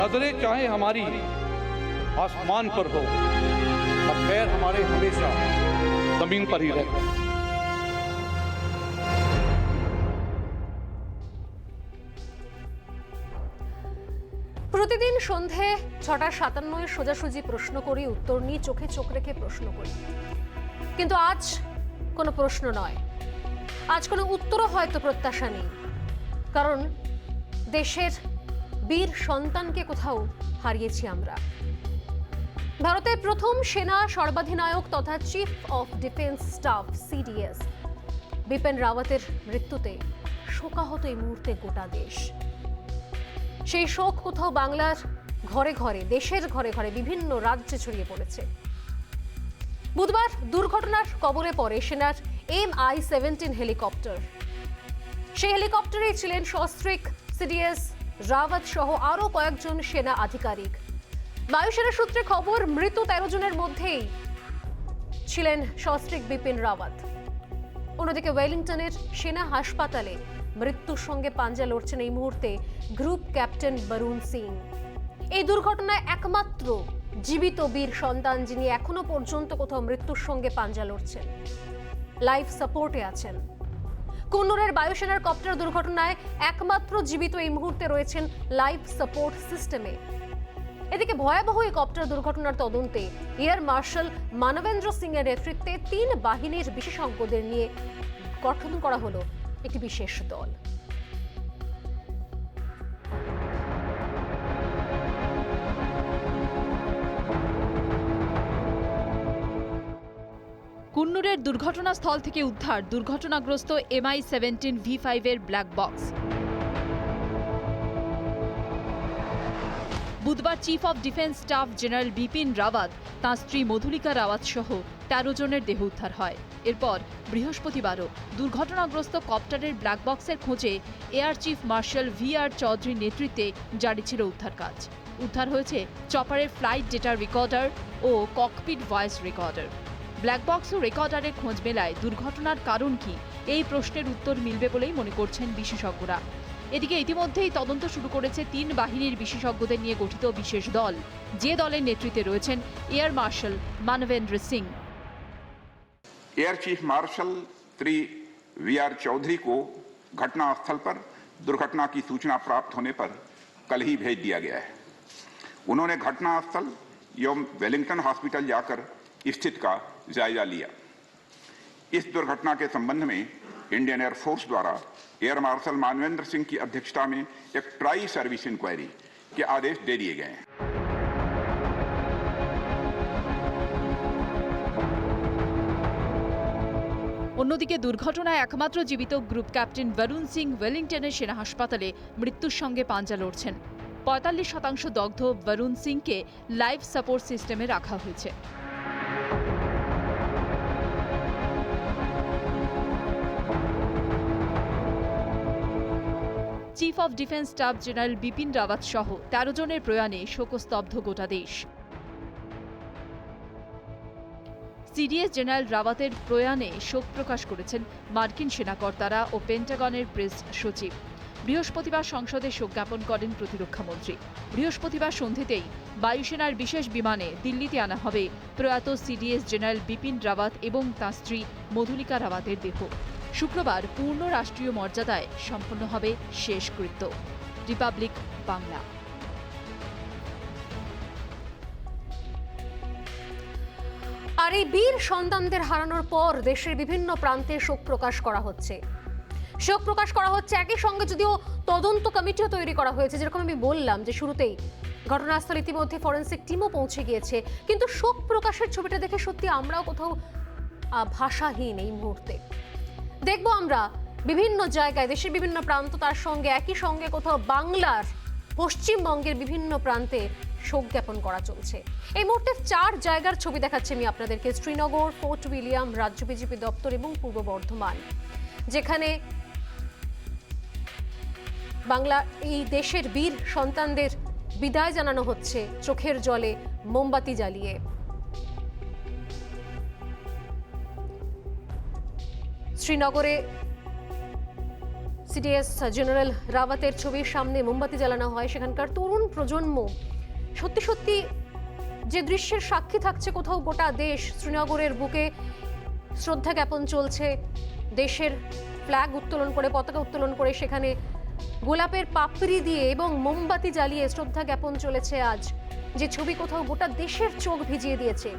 नजरें चाहे हमारी आसमान पर हो और पैर हमारे हमेशा जमीन पर ही रहे। প্রতিদিন সন্ধে ৬:৫৭ সোজাসুজি প্রশ্ন করি, উত্তর নিয়ে চোখে চোখ রেখে প্রশ্ন করি, কিন্তু আজ কোনো প্রশ্ন নয়, আজ কোনো উত্তরও হয়তো প্রত্যাশা নেই, কারণ দেশের বীর সন্তানকে কোথাও হারিয়েছি আমরা। ভারতের প্রথম সেনা সর্বাধিনায়ক তথা chief of defence staff CDS Bipin রাওয়াতের মৃত্যুতে শোকাহত এই মুহূর্তে গোটা দেশ। সেই শোক কোথাও বাংলার ঘরে ঘরে, দেশের ঘরে ঘরে, বিভিন্ন রাজ্যে ছড়িয়ে পড়েছে। বুধবার দুর্ঘটনার কবলে পড়ে সেনার MI-17 হেলিকপ্টার। সেই হেলিকপ্টারেই ছিলেন সস্ত্রীক সিডিএস রাওয়াত সহ আরও কয়েকজন সেনা আধিকারিক। বায়ুসেনা সূত্রে খবর, মৃত 13 জনের মধ্যেই ছিলেন সস্ত্রীক বিপিন রাওয়াত। অন্যদিকে ওয়েলিংটনের সেনা হাসপাতালে মৃত্যুর সঙ্গে পাঞ্জা লড়ছেন এই মুহূর্তে গ্রুপ ক্যাপ্টেন বরুণ সিং। এই দুর্ঘটনায় একমাত্র জীবিত বীর সন্তান যিনি এখনো পর্যন্ত কোথাও মৃত্যুর সঙ্গে পাঞ্জা লড়ছেন, লাইফ সাপোর্টে আছেন। কুন্নুরের বায়ুসেনার কপ্টার দুর্ঘটনায় একমাত্র জীবিত এই মুহূর্তে রয়েছেন লাইফ সাপোর্ট সিস্টেমে। এদিকে ভয়াবহ এই কপ্টার দুর্ঘটনার তদন্তে এয়ার মার্শাল মানবেন্দ্র সিং এর নেতৃত্বে 3 বাহিনীর বিশেষজ্ঞদের নিয়ে গঠন করা হলো একটি বিশেষ দল। কুন্নুরের দুর্ঘটনাস্থল থেকে উদ্ধার দুর্ঘটনাগ্রস্ত MI-17 V5 এর ব্ল্যাক বক্স। বুধবার chief of defence staff general Bipin Rawat, তাঁর স্ত্রী মধুলিকা রাওয়াত সহ 13 জনের দেহ উদ্ধার হয়। এরপর বৃহস্পতিবারও দুর্ঘটনাগ্রস্ত কপ্টারের ব্ল্যাক বক্সের খোঁজে এয়ার চিফ মার্শাল VR চৌধুরীর নেতৃত্বে জারি ছিল উদ্ধার কাজ। উদ্ধার হয়েছে চপারের ফ্লাইট ডেটা রেকর্ডার ও cockpit voice recorder. Black box ও রেকর্ডারের খোঁজ মেলায় দুর্ঘটনার কারণ কি, এই প্রশ্নের উত্তর মিলবে বলেই মনে করছেন বিশেষজ্ঞরা। এদিকে ইতিমধ্যেই তদন্ত শুরু করেছে 3 বাহিনীর বিশেষজ্ঞদের নিয়ে গঠিত বিশেষ দল, যে দলের নেতৃত্বে রয়েছেন air marshal Manvendra Singh. Air chief marshal Shri VR Chaudhary को घटनास्थल पर दुर्घटना की सूचना प्राप्त होने पर कल ही भेज दिया गया है। उन्होंने घटनास्थल एवं वेलिंगटन हॉस्पिटल जाकर स्थिति का जायजा लिया। इस दुर्घटना के संबंध में इंडियन एयरफोर्स द्वारा एयर मार्शल मानवेंद्र सिंह की अध्यक्षता में एक ट्राई सर्विस इंक्वायरी के आदेश दे दिए गए हैं। অন্যদিকে দুর্ঘটনায় একমাত্র জীবিত গ্রুপ ক্যাপ্টেন বরুণ সিং ওয়েলিংটনের সেনা হাসপাতালে মৃত্যুর সঙ্গে পাঞ্জা লড়ছেন। 45% দগ্ধ বরুণ সিংকে লাইফ সাপোর্ট সিস্টেমে রাখা হয়েছে। Chief of defence staff general Bipin Rawat সহ 13 জনের প্রয়াণে শোকস্তব্ধ গোটা দেশ। সিডিএস জেনারেল রাওয়াতের প্রয়াণে শোক প্রকাশ করেছেন মার্কিন সেনাকর্তারা ও পেন্টাগনের প্রেস সচিব। বৃহস্পতিবার সংসদে শোক জ্ঞাপন করেন প্রতিরক্ষামন্ত্রী। বৃহস্পতিবার সন্ধ্যেতেই বায়ুসেনার বিশেষ বিমানে দিল্লিতে আনা হবে প্রয়াত সিডিএস জেনারেল বিপিন রাওয়াত এবং তাঁর স্ত্রী মধুলিকা রাওয়াতের দেহ। শুক্রবার পূর্ণ রাষ্ট্রীয় মর্যাদায় সম্পন্ন হবে শেষকৃত্য। রিপাবলিক বাংলা। আর এই বীর সন্তানদের হারানোর পর দেশের বিভিন্ন প্রান্তে শোক প্রকাশ করা হচ্ছে। একই সঙ্গে যদিও তদন্ত কমিটিও তৈরি করা হয়েছে, যেরকম আমি বললাম যে শুরুতেই ঘটনাস্থলে ইতিমধ্যে ফরেন্সিক টিমও পৌঁছে গিয়েছে, কিন্তু শোক প্রকাশের ছবিটা দেখে সত্যি আমরাও কোথাও ভাষাহীন এই মুহূর্তে। দেখবো আমরা বিভিন্ন জায়গায়, দেশের বিভিন্ন প্রান্ত, তার সঙ্গে একই সঙ্গে কোথাও বাংলার, পশ্চিমবঙ্গের বিভিন্ন প্রান্তে শোক জ্ঞাপন করা চলছে। এই মুহূর্তে 4 জায়গার ছবি দেখাচ্ছি আমি আপনাদেরকে, শ্রীনগর, ফোর্ট উইলিয়াম, রাজ্য বিজেপি দপ্তর এবং পূর্ব বর্ধমান, যেখানে বাংলা এই দেশের বীর সন্তানদের বিদায় জানানো হচ্ছে চোখের জলে মোমবাতি জ্বালিয়ে। শ্রীনগরে সিডিএস জেনারেল রাওয়াতের ছবির সামনে মোমবাতি জ্বালানো হয়, সেখানকার তরুণ প্রজন্ম সত্যি সত্যি যে দৃশ্যের সাক্ষী থাকছে কোথাও গোটা দেশ। শ্রীনগরের বুকে শ্রদ্ধা জ্ঞাপন চলছে, দেশের ফ্ল্যাগ উত্তোলন করে, পতাকা উত্তোলন করে, সেখানে গোলাপের পাপড়ি দিয়ে এবং মোমবাতি জ্বালিয়ে শ্রদ্ধা জ্ঞাপন চলেছে আজ, যে ছবি কোথাও গোটা দেশের চোখ ভিজিয়ে দিয়েছে।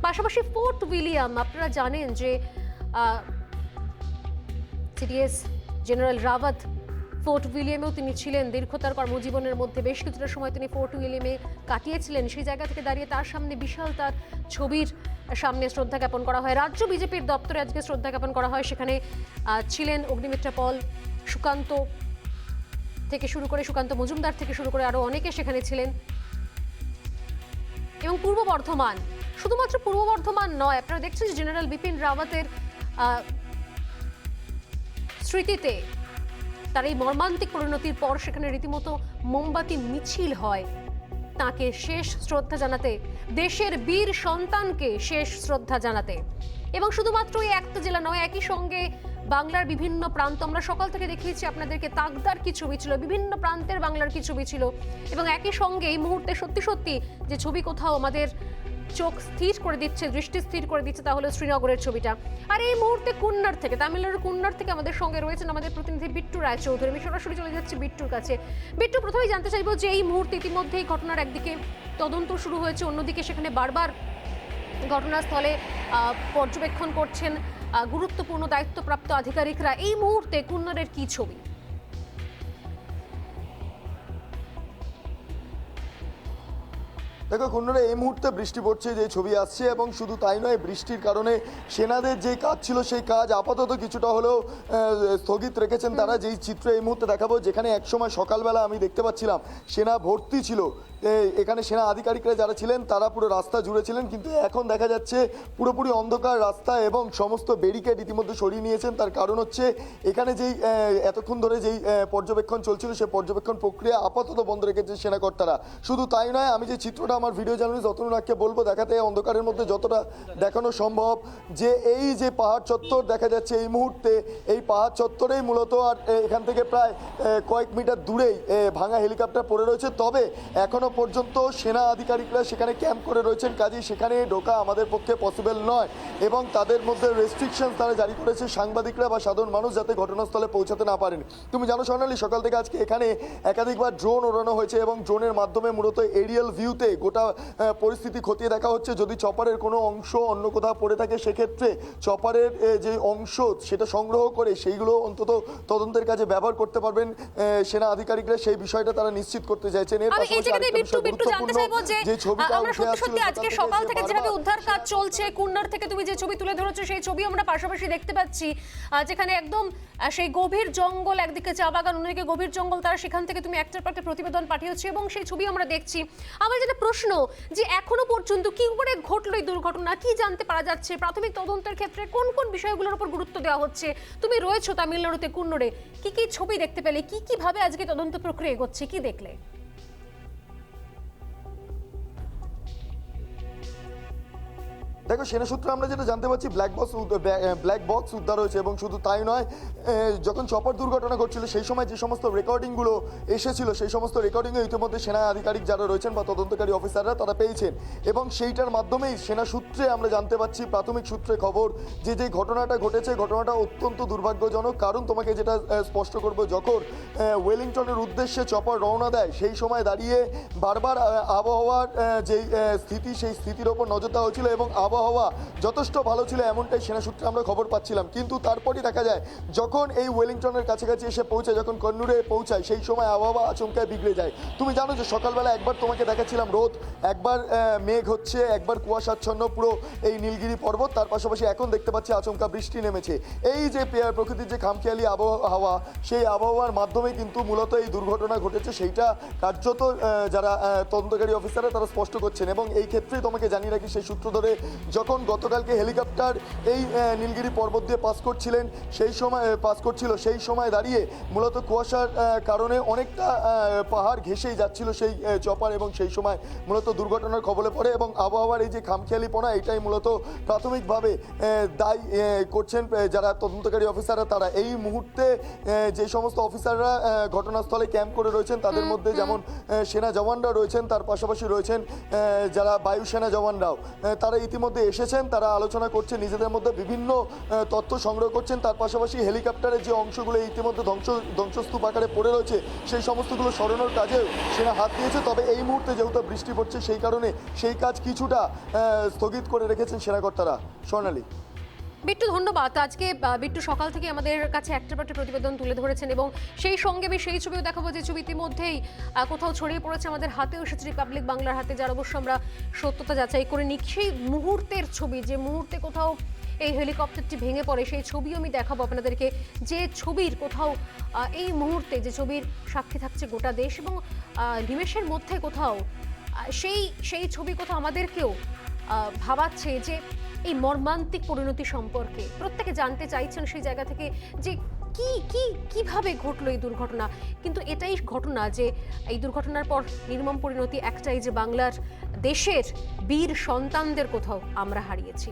পাশাপাশি ফোর্ট উইলিয়াম, আপনারা জানেন যে সিডিএস জেনারেল রাওয়াত ফোর্ট উইলিয়ামেও তিনি ছিলেন, দীর্ঘ তার কর্মজীবনের মধ্যে বেশ কিছুটা সময় তিনি ফোর্ট উইলিয়ামে কাটিয়েছিলেন। সেই জায়গা থেকে দাঁড়িয়ে তার সামনে বিশাল তার ছবির সামনে শ্রদ্ধা জ্ঞাপন করা হয়। রাজ্য বিজেপির দপ্তরে আজকে শ্রদ্ধা জ্ঞাপন করা হয়, সেখানে ছিলেন অগ্নিমিত্রা পল, সুকান্ত থেকে শুরু করে, সুকান্ত মজুমদার থেকে শুরু করে আরো অনেকে সেখানে ছিলেন। এবং পূর্ব বর্ধমান, শুধুমাত্র পূর্ব বর্ধমান নয়, আপনারা দেখছেন যে জেনারেল বিপিন রাওয়াতের স্মৃতিতে তার এই মর্মান্তিক পরিণতির পর সেখানে রীতিমতো মোমবাতি মিছিল হয় তাকে শেষ শ্রদ্ধা জানাতে, দেশের বীর সন্তানকে শেষ শ্রদ্ধা জানাতে। এবং শুধুমাত্র এই একটা জেলা নয়, একই সঙ্গে বাংলার বিভিন্ন প্রান্ত, আমরা সকাল থেকে দেখিয়েছি আপনাদেরকে তাকদার কি ছবি ছিল, বিভিন্ন প্রান্তের বাংলার কি ছবি ছিল, এবং একই সঙ্গে এই মুহূর্তে সত্যি সত্যি যে ছবি কোথাও আমাদের চোখ স্থির করে দিচ্ছে, দৃষ্টি স্থির করে দিচ্ছে, তাহলে শ্রীনগরের ছবিটা। আর এই মুহূর্তে কুন্নার থেকে, তামিলনাড়ুর কুন্নার থেকে আমাদের সঙ্গে রয়েছেন আমাদের প্রতিনিধি বিট্টু রায়চৌধুরী। আমি সরাসরি চলে যাচ্ছি বিট্টুর কাছে। বিট্টু, প্রথমেই জানতে চাইবো যে এই মুহূর্তে ইতিমধ্যে এই ঘটনার একদিকে তদন্ত শুরু হয়েছে, অন্যদিকে সেখানে বারবার ঘটনাস্থলে পর্যবেক্ষণ করছেন গুরুত্বপূর্ণ দায়িত্বপ্রাপ্ত আধিকারিকরা। এই মুহূর্তে কুন্নারের কি ছবি? দেখো কুন্নরে এই মুহূর্তে বৃষ্টি পড়ছে, যে ছবি আসছে, এবং শুধু তাই নয়, বৃষ্টির কারণে সেনাদের যে কাজ ছিল সেই কাজ আপাতত কিছুটা হলেও স্থগিত রেখেছেন তারা। যেই চিত্র এই মুহূর্তে দেখাবো, যেখানে একসময় সকালবেলা আমি দেখতে পাচ্ছিলাম সেনা ভর্তি ছিল, এখানে সেনা আধিকারিকরা যারা ছিলেন তারা পুরো রাস্তা জুড়ে ছিলেন, কিন্তু এখন দেখা যাচ্ছে পুরোপুরি অন্ধকার রাস্তা এবং সমস্ত ব্যারিকেড ইতিমধ্যে সরিয়ে নিয়েছেন। তার কারণ হচ্ছে এখানে যেই এতক্ষণ ধরে যেই পর্যবেক্ষণ চলছিল সেই পর্যবেক্ষণ প্রক্রিয়া আপাতত বন্ধ রেখেছে সেনাকর্তারা। শুধু তাই নয়, আমি যে চিত্রটা আমার ভিডিও জার্নালিস্ট যতনুরাগকে বলবো দেখাতে, অন্ধকারের মধ্যে যতটা দেখানো সম্ভব, যে এই যে পাহাড় চত্বর দেখা যাচ্ছে এই মুহূর্তে, এই পাহাড় চত্বরেই মূলত, আর এখান থেকে প্রায় কয়েক মিটার দূরেই ভাঙা হেলিকপ্টার পড়ে রয়েছে। তবে এখনো পর্যন্ত সেনা আধিকারিকরা সেখানে ক্যাম্প করে রয়েছেন, কাজেই সেখানে ঢোকা আমাদের পক্ষে পসিবল নয়, এবং তাদের মধ্যে রেস্ট্রিকশন তারা জারি করেছে সাংবাদিকরা বা সাধারণ মানুষ যাতে ঘটনাস্থলে পৌঁছাতে না পারেন। তুমি জানো স্বর্ণালী, সকাল থেকে আজকে এখানে একাধিকবার ড্রোন ওড়ানো হয়েছে এবং ড্রোনের মাধ্যমে মূলত এরিয়াল ভিউতে গোটা পরিস্থিতি খতিয়ে দেখা হচ্ছে। যদি চপারের কোনো অংশ অন্য কোথাও পড়ে থাকে, সেক্ষেত্রে চপারের যে অংশ সেটা সংগ্রহ করে সেইগুলো অন্তত তদন্তের কাজে ব্যবহার করতে পারবেন সেনা আধিকারিকরা, সেই বিষয়টা তারা নিশ্চিত করতে চাইছেন। এর পাশাপাশি বিট্টু জানতে চাইবো যে আমরা সত্যি আজকে সকাল থেকে যেভাবে উদ্ধার কাজ চলছে, কুন্নার থেকে তুমি যে ছবি তুলে ধরেছো সেই ছবি আমরা পাশাপাশি দেখতে পাচ্ছি, যেখানে একদম সেই গভীর জঙ্গল, একদিকে চা বাগান, অন্যদিকে গভীর জঙ্গল, তারা সেখান থেকে তুমি একটার পর একটা প্রতিবেদন পাঠিয়েছো এবং সেই ছবি আমরা দেখছি। আমার যেটা প্রশ্ন, যে এখনো পর্যন্ত কি করে ঘটলো এই দুর্ঘটনা, কি জানতে পারা যাচ্ছে, প্রাথমিক তদন্তের ক্ষেত্রে কোন কোন বিষয়গুলোর উপর গুরুত্ব দেওয়া হচ্ছে? তুমি রয়েছো তামিলনাড়ুতে কুন্নরে, কি কি ছবি দেখতে পেলে, কি কিভাবে আজকে তদন্ত প্রক্রিয়া এগোচ্ছে, কি দেখলে? দেখো, সেনা সূত্রে আমরা যেটা জানতে পারছি, ব্ল্যাক বক্স উদ্ধার হয়েছে, এবং শুধু তাই নয়, যখন চপার দুর্ঘটনা ঘটছিল সেই সময় যে সমস্ত রেকর্ডিংগুলো এসেছিল সেই সমস্ত রেকর্ডিংও ইতিমধ্যে সেনা আধিকারিক যারা রয়েছেন বা তদন্তকারী অফিসাররা তারা পেয়েছেন, এবং সেইটার মাধ্যমেই সেনা সূত্রে আমরা জানতে পারছি, প্রাথমিক সূত্রে খবর, যে যে ঘটনাটা ঘটেছে ঘটনাটা অত্যন্ত দুর্ভাগ্যজনক। কারণ তোমাকে যেটা স্পষ্ট করবো, যখন ওয়েলিংটনের উদ্দেশ্যে চপার রওনা দেয় সেই সময় দাঁড়িয়ে বারবার আবহাওয়ার যেই স্থিতি সেই স্থিতির ওপর নজর দেওয়া হয়েছিল, এবং আবহাওয়া যথেষ্ট ভালো ছিল এমনটাই সেনা সূত্রে আমরা খবর পাচ্ছিলাম। কিন্তু তারপরই দেখা যায় যখন এই ওয়েলিংটনের কাছাকাছি এসে পৌঁছায়, যখন কন্নুরে পৌঁছায়, সেই সময় আবহাওয়া আচমকায় বিগড়ে যায়। তুমি জানো যে সকালবেলা একবার তোমাকে দেখাচ্ছিলাম রোদ, একবার মেঘ হচ্ছে, একবার কুয়াশাচ্ছন্ন পুরো এই নীলগিরি পর্বত, তার পাশাপাশি এখন দেখতে পাচ্ছি আচমকা বৃষ্টি নেমেছে। এই যে প্রকৃতির যে খামখেয়ালি আবহাওয়া, সেই আবহাওয়ার মাধ্যমে কিন্তু মূলত এই দুর্ঘটনা ঘটেছে, সেইটা কার্যত যারা তদন্তকারী অফিসাররা তারা স্পষ্ট করছেন। এবং এই ক্ষেত্রেই তোমাকে জানিয়ে রাখি, সেই সূত্র ধরে যখন গতকালকে হেলিকপ্টার এই নীলগিরি পর্বত দিয়ে পাস করছিল সেই সময় দাঁড়িয়ে মূলত কুয়াশার কারণে অনেকটা পাহাড় ঘেঁষেই যাচ্ছিল সেই চপার, এবং সেই সময় মূলত দুর্ঘটনার কবলে পড়ে। এবং আবহাওয়ার এই যে খামখেয়ালিপনা, এটাই মূলত প্রাথমিকভাবে দায়ী করছেন যারা তদন্তকারী অফিসাররা। তারা এই মুহূর্তে যে সমস্ত অফিসাররা ঘটনাস্থলে ক্যাম্প করে রয়েছেন তাদের মধ্যে যেমন সেনা জওয়ানরা রয়েছেন, তার পাশাপাশি রয়েছেন যারা বায়ুসেনা জওয়ানরাও। তারা ইতিমধ্যে এসেছেন, তারা আলোচনা করছেন, নিজেদের মধ্যে বিভিন্ন তথ্য সংগ্রহ করছেন। তার পাশাপাশি হেলিকপ্টারের যে অংশগুলো ইতিমধ্যে ধ্বংসস্তূপ আকারে পড়ে রয়েছে সেই সমস্তগুলো সরানোর কাজেও সেনা হাত দিয়েছে। তবে এই মুহূর্তে যেহেতু বৃষ্টি পড়ছে সেই কারণে সেই কাজ কিছুটা স্থগিত করে রেখেছেন সেনাকর্তারা। স্বর্ণালী। বিট্টু, ধন্যবাদ। আজকে বিট্টু সকাল থেকে আমাদের কাছে একটার পর একটা প্রতিবেদন তুলে ধরেছেন, এবং সেই সঙ্গে আমি সেই ছবিও দেখাবো যে ছবি ইতিমধ্যেই কোথাও ছড়িয়ে পড়েছে, আমাদের হাতেও এসেছে, রিপাবলিক বাংলার হাতে, যার অবশ্য আমরা সত্যতা যাচাই করে নিই। সেই মুহূর্তের ছবি, যে মুহূর্তে কোথাও এই হেলিকপ্টারটি ভেঙে পড়ে, সেই ছবিও আমি দেখাবো আপনাদেরকে, যে ছবির কোথাও এই মুহূর্তে যে ছবির সাক্ষী থাকছে গোটা দেশ, এবং নিমেষের মধ্যে কোথাও সেই ছবি কোথাও আমাদেরকেও ভাবাচ্ছে যে এই মর্মান্তিক পরিণতি সম্পর্কে। প্রত্যেকে জানতে চাইছেন সেই জায়গা থেকে যে কিভাবে ঘটলো এই দুর্ঘটনা। কিন্তু এটাই ঘটনা যে এই দুর্ঘটনার পর নির্মম পরিণতি একটাই, যে বাংলার দেশের বীর সন্তানদের কোথাও আমরা হারিয়েছি।